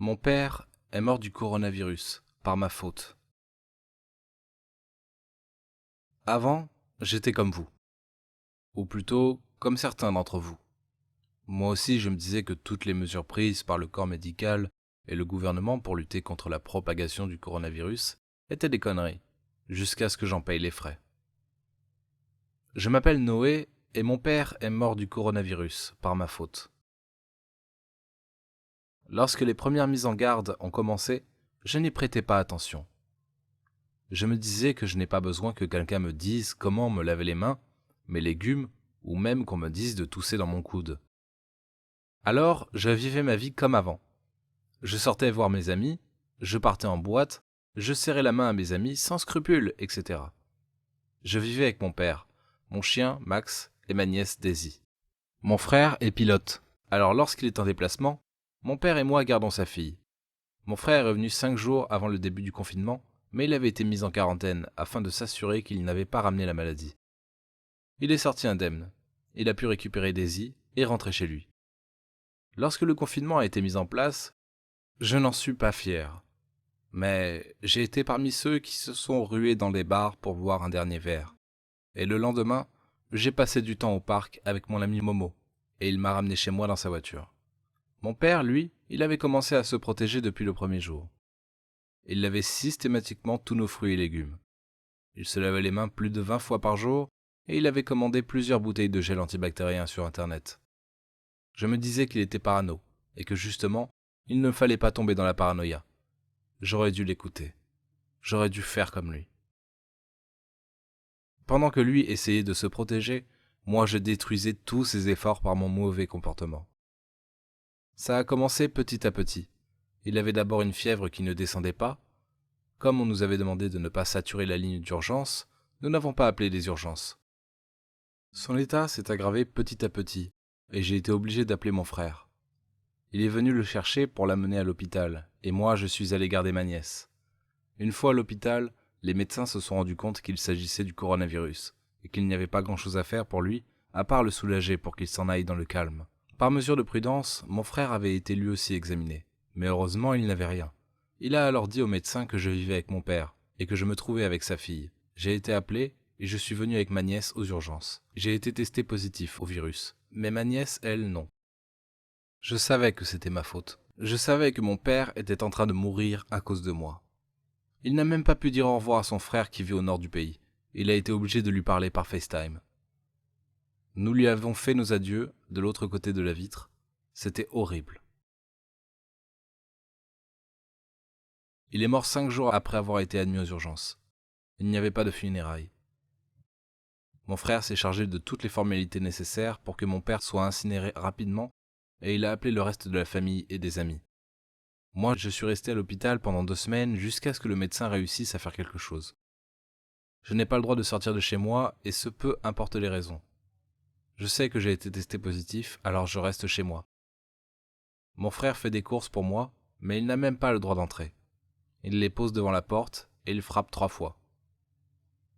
Mon père est mort du coronavirus, par ma faute. Avant, j'étais comme vous. Ou plutôt, comme certains d'entre vous. Moi aussi, je me disais que toutes les mesures prises par le corps médical et le gouvernement pour lutter contre la propagation du coronavirus étaient des conneries, jusqu'à ce que j'en paye les frais. Je m'appelle Noé et mon père est mort du coronavirus, par ma faute. Lorsque les premières mises en garde ont commencé, je n'y prêtais pas attention. Je me disais que je n'ai pas besoin que quelqu'un me dise comment me laver les mains, mes légumes, ou même qu'on me dise de tousser dans mon coude. Alors, je vivais ma vie comme avant. Je sortais voir mes amis, je partais en boîte, je serrais la main à mes amis sans scrupule, etc. Je vivais avec mon père, mon chien, Max, et ma nièce, Daisy. Mon frère est pilote, alors lorsqu'il est en déplacement, mon père et moi gardons sa fille. Mon frère est venu 5 jours avant le début du confinement, mais il avait été mis en quarantaine afin de s'assurer qu'il n'avait pas ramené la maladie. Il est sorti indemne. Il a pu récupérer Daisy et rentrer chez lui. Lorsque le confinement a été mis en place, je n'en suis pas fier. Mais j'ai été parmi ceux qui se sont rués dans les bars pour boire un dernier verre. Et le lendemain, j'ai passé du temps au parc avec mon ami Momo, et il m'a ramené chez moi dans sa voiture. Mon père, lui, il avait commencé à se protéger depuis le premier jour. Il lavait systématiquement tous nos fruits et légumes. Il se lavait les mains plus de 20 fois par jour, et il avait commandé plusieurs bouteilles de gel antibactérien sur Internet. Je me disais qu'il était parano, et que justement, il ne fallait pas tomber dans la paranoïa. J'aurais dû l'écouter. J'aurais dû faire comme lui. Pendant que lui essayait de se protéger, moi je détruisais tous ses efforts par mon mauvais comportement. Ça a commencé petit à petit. Il avait d'abord une fièvre qui ne descendait pas. Comme on nous avait demandé de ne pas saturer la ligne d'urgence, nous n'avons pas appelé les urgences. Son état s'est aggravé petit à petit, et j'ai été obligé d'appeler mon frère. Il est venu le chercher pour l'amener à l'hôpital, et moi je suis allé garder ma nièce. Une fois à l'hôpital, les médecins se sont rendus compte qu'il s'agissait du coronavirus, et qu'il n'y avait pas grand-chose à faire pour lui, à part le soulager pour qu'il s'en aille dans le calme. Par mesure de prudence, mon frère avait été lui aussi examiné, mais heureusement il n'avait rien. Il a alors dit au médecin que je vivais avec mon père, et que je me trouvais avec sa fille. J'ai été appelé, et je suis venu avec ma nièce aux urgences. J'ai été testé positif au virus, mais ma nièce, elle, non. Je savais que c'était ma faute. Je savais que mon père était en train de mourir à cause de moi. Il n'a même pas pu dire au revoir à son frère qui vit au nord du pays. Il a été obligé de lui parler par FaceTime. Nous lui avons fait nos adieux de l'autre côté de la vitre. C'était horrible. Il est mort 5 jours après avoir été admis aux urgences. Il n'y avait pas de funérailles. Mon frère s'est chargé de toutes les formalités nécessaires pour que mon père soit incinéré rapidement et il a appelé le reste de la famille et des amis. Moi, je suis resté à l'hôpital pendant 2 semaines jusqu'à ce que le médecin réussisse à faire quelque chose. Je n'ai pas le droit de sortir de chez moi et ce peu importe les raisons. Je sais que j'ai été testé positif, alors je reste chez moi. Mon frère fait des courses pour moi, mais il n'a même pas le droit d'entrer. Il les pose devant la porte et il frappe 3 fois.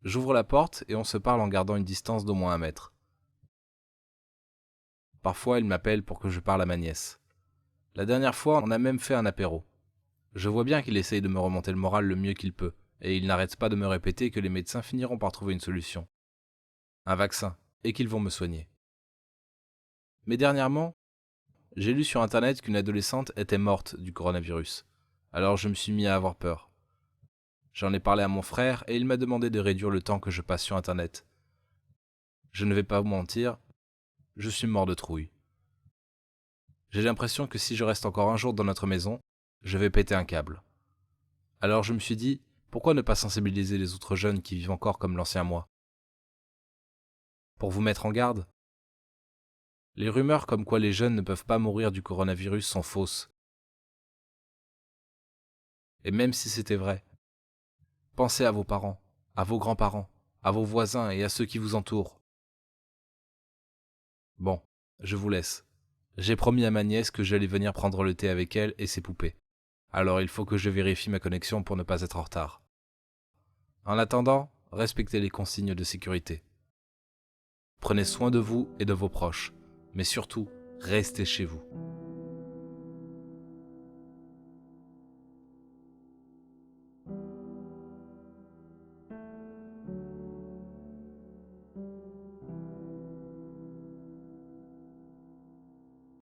J'ouvre la porte et on se parle en gardant une distance d'au moins 1 mètre. Parfois, il m'appelle pour que je parle à ma nièce. La dernière fois, on a même fait un apéro. Je vois bien qu'il essaye de me remonter le moral le mieux qu'il peut, et il n'arrête pas de me répéter que les médecins finiront par trouver une solution. Un vaccin, et qu'ils vont me soigner. Mais dernièrement, j'ai lu sur Internet qu'une adolescente était morte du coronavirus. Alors je me suis mis à avoir peur. J'en ai parlé à mon frère et il m'a demandé de réduire le temps que je passe sur Internet. Je ne vais pas vous mentir, je suis mort de trouille. J'ai l'impression que si je reste encore un jour dans notre maison, je vais péter un câble. Alors je me suis dit, pourquoi ne pas sensibiliser les autres jeunes qui vivent encore comme l'ancien moi? Pour vous mettre en garde, les rumeurs comme quoi les jeunes ne peuvent pas mourir du coronavirus sont fausses. Et même si c'était vrai, pensez à vos parents, à vos grands-parents, à vos voisins et à ceux qui vous entourent. Bon, je vous laisse. J'ai promis à ma nièce que j'allais venir prendre le thé avec elle et ses poupées. Alors il faut que je vérifie ma connexion pour ne pas être en retard. En attendant, respectez les consignes de sécurité. Prenez soin de vous et de vos proches, mais surtout, restez chez vous.